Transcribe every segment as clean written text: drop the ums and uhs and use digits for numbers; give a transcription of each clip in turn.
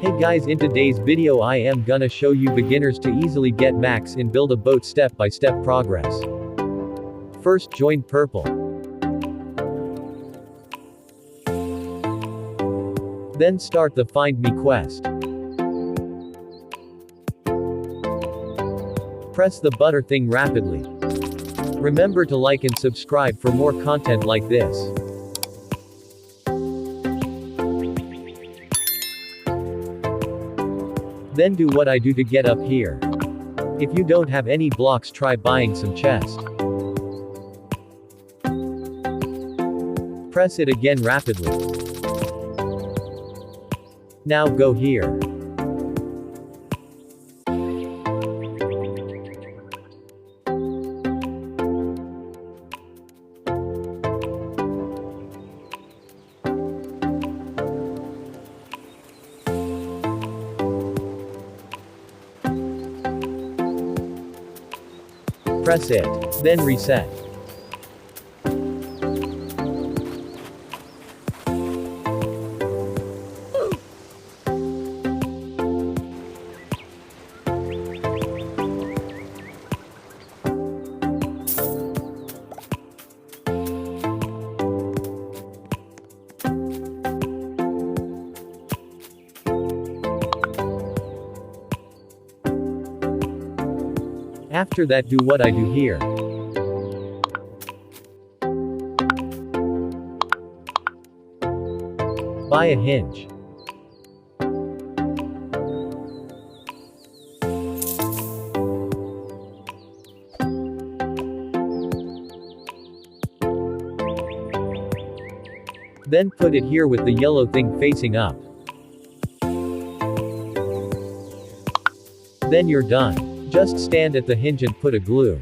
Hey guys, in today's video I am gonna show you beginners to easily get max in build a boat step-by-step progress. First join purple. Then start the Find Me quest. Press the butter thing rapidly. Remember to like and subscribe for more content like this. Then do what I do to get up here. If you don't have any blocks, try buying some chest. Press it again rapidly. Now go here. Press it. Then reset. After that, do what I do here. Buy a hinge. Then put it here with the yellow thing facing up. Then you're done. Just stand at the hinge and put a glue.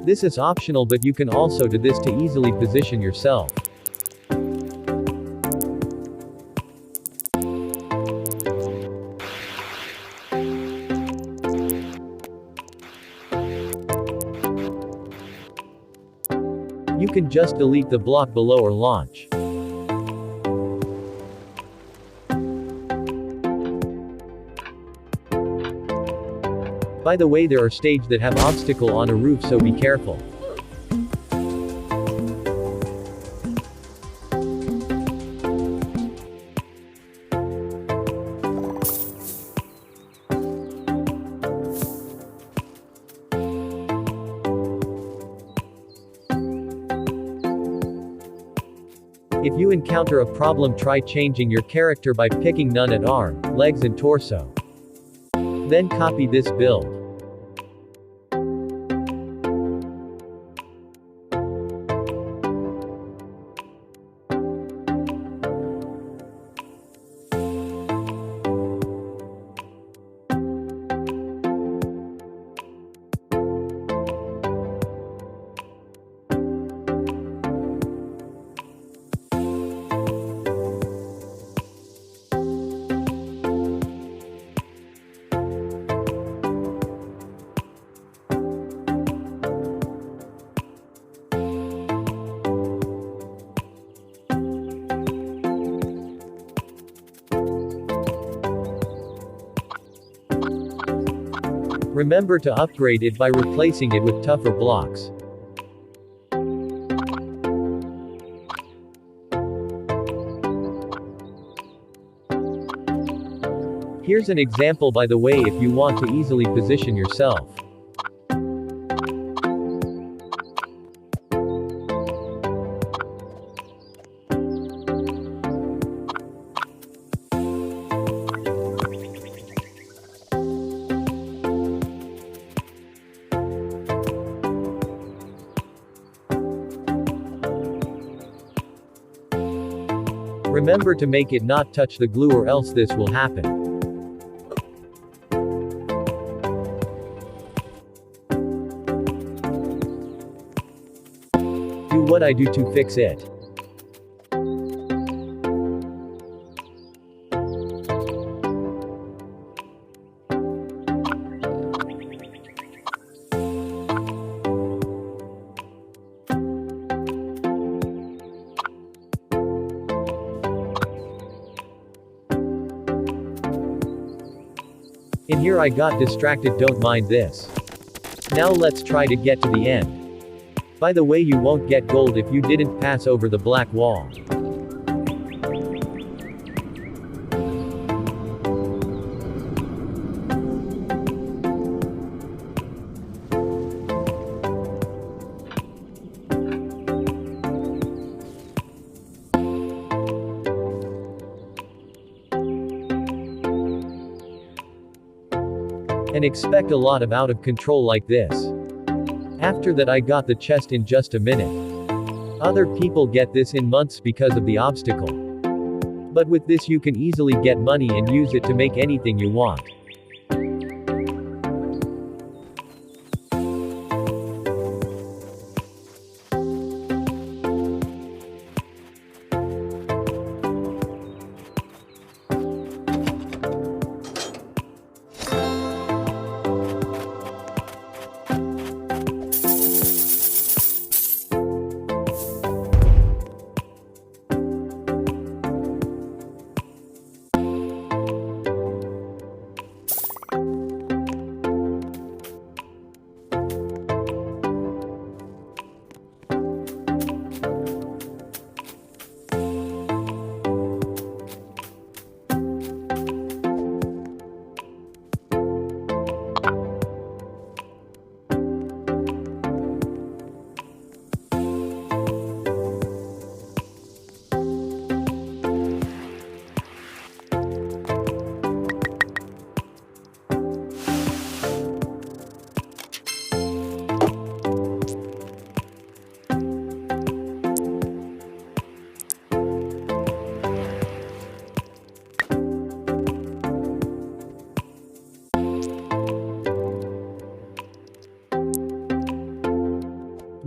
This is optional, but you can also do this to easily position yourself. You can just delete the block below or launch. By the way, there are stages that have obstacle on a roof, so be careful. If you encounter a problem, try changing your character by picking none at arm, legs and torso. Then copy this build. Remember to upgrade it by replacing it with tougher blocks. Here's an example, by the way, if you want to easily position yourself. Remember to make it not touch the glue, or else this will happen. Do what I do to fix it. Here I got distracted, don't mind this. Now let's try to get to the end. By the way, you won't get gold if you didn't pass over the black wall. And expect a lot of out of control like this. After that I got the chest in just a minute. Other people get this in months because of the obstacle. But with this you can easily get money and use it to make anything you want.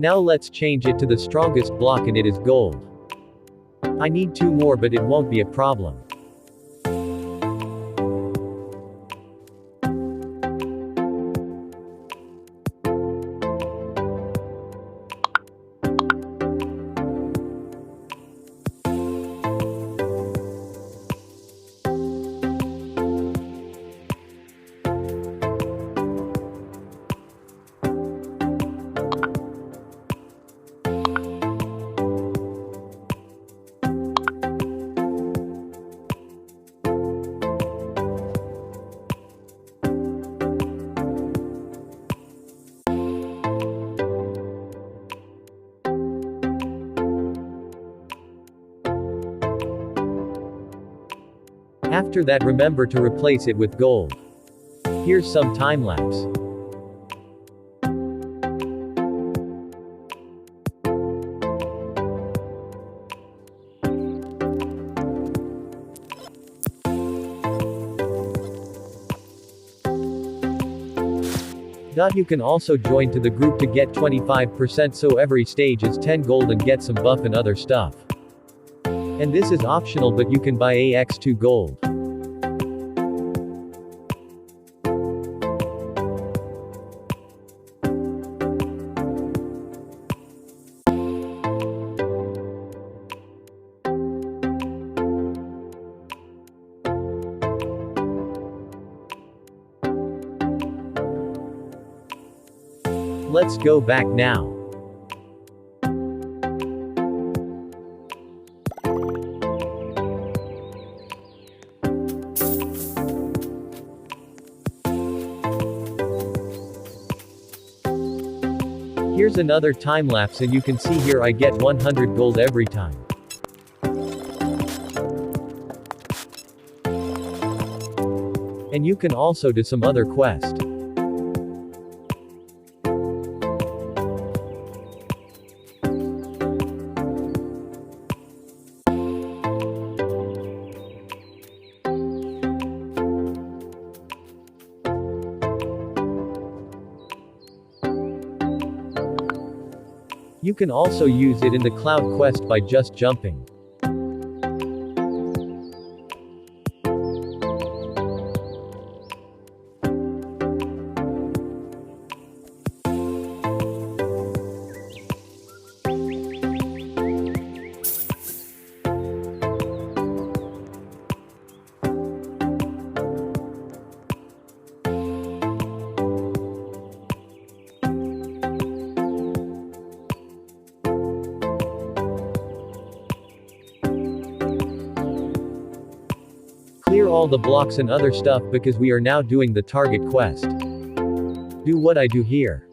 Now let's change it to the strongest block and it is gold. I need 2 more but it won't be a problem. After that remember to replace it with gold. Here's some time lapse. You can also join to the group to get 25%, so every stage is 10 gold and get some buff and other stuff. And this is optional but you can buy AX2 gold. Let's go back now. Here's another time lapse and you can see here I get 100 gold every time. And you can also do some other quest. You can also use it in the cloud quest by just jumping. Clear all the blocks and other stuff because we are now doing the target quest. Do what I do here.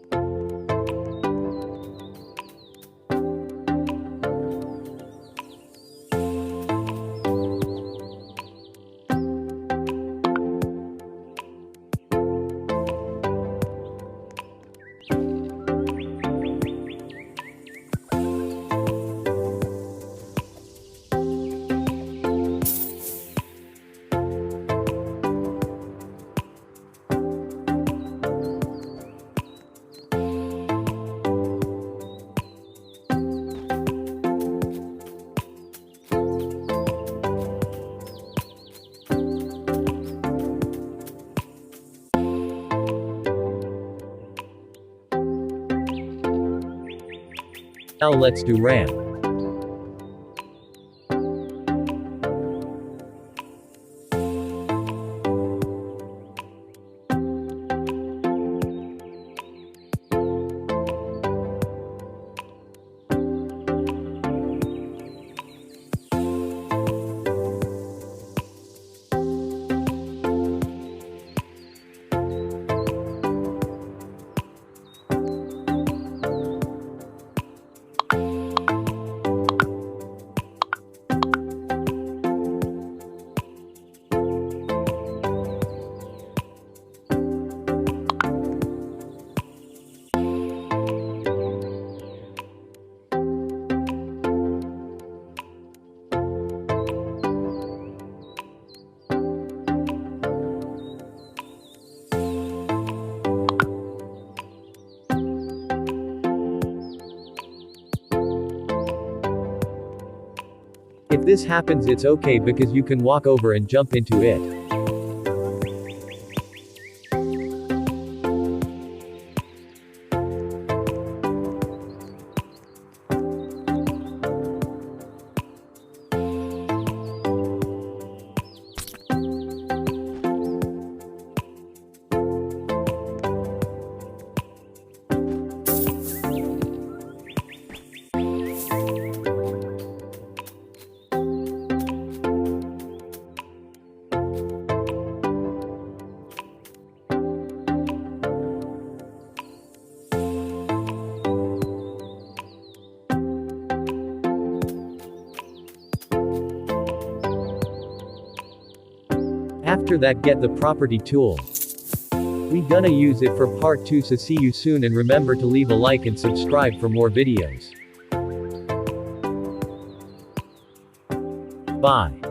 Now let's do ramp. If this happens, it's okay because you can walk over and jump into it. After that, get the property tool. We gonna use it for part 2, so see you soon, and remember to leave a like and subscribe for more videos. Bye.